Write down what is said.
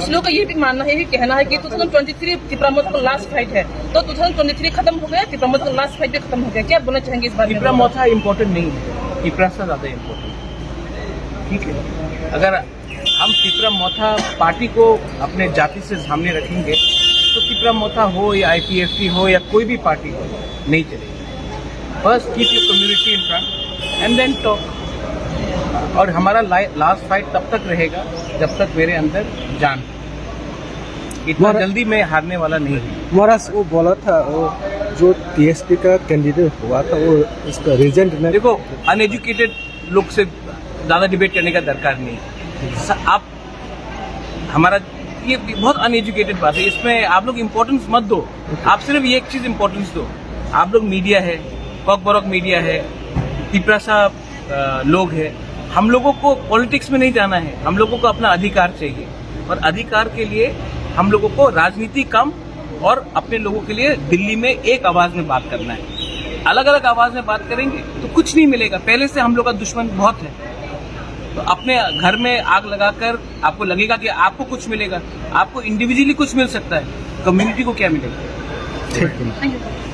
कुछ लोग का ये भी मानना है, ये भी कहना है कि 2023 तिप्रामोद का लास्ट फाइट है, तो 2023 खत्म हो गया, तिप्रामोद का लास्ट फाइट भी खत्म हो गया। क्या बोलना चाहेंगे इस बारे में? तिप्रामोथा इम्पोर्टेंट नहीं है, तिप्रासा ज्यादा इम्पोर्टेंट। ठीक है, अगर हम तिप्रामोथा पार्टी को अपने जाति से सामने रखेंगे तो तिप्रामोथा हो या IPFT हो या कोई भी पार्टी हो, नहीं चलेगी। First keep your community in front and then talk. और हमारा लास्ट फाइट तब तक रहेगा जब तक मेरे अंदर जान। इतना जल्दी मैं हारने वाला नहीं हूँ। महाराज वो बोला था, वो जो TSP का कैंडिडेट हुआ था वो इसका रिजल्ट में, देखो अनएजुकेटेड लोग से ज्यादा डिबेट करने का दरकार नहीं है। आप हमारा ये बहुत अनएजुकेटेड बात है, इसमें आप लोग इम्पोर्टेंस मत दो। आप सिर्फ ये एक चीज इम्पोर्टेंस दो, आप लोग मीडिया है, कॉकबॉरक मीडिया है, तिप्रासा लोग है, हम लोगों को पॉलिटिक्स में नहीं जाना है। हम लोगों को अपना अधिकार चाहिए, और अधिकार के लिए हम लोगों को राजनीति कम और अपने लोगों के लिए दिल्ली में एक आवाज में बात करना है। अलग अलग आवाज में बात करेंगे तो कुछ नहीं मिलेगा। पहले से हम लोग का दुश्मन बहुत है, तो अपने घर में आग लगाकर आपको लगेगा कि आपको कुछ मिलेगा। आपको इंडिविजुअली कुछ मिल सकता है, कम्युनिटी को क्या मिलेगा? ठीक है। Thank you.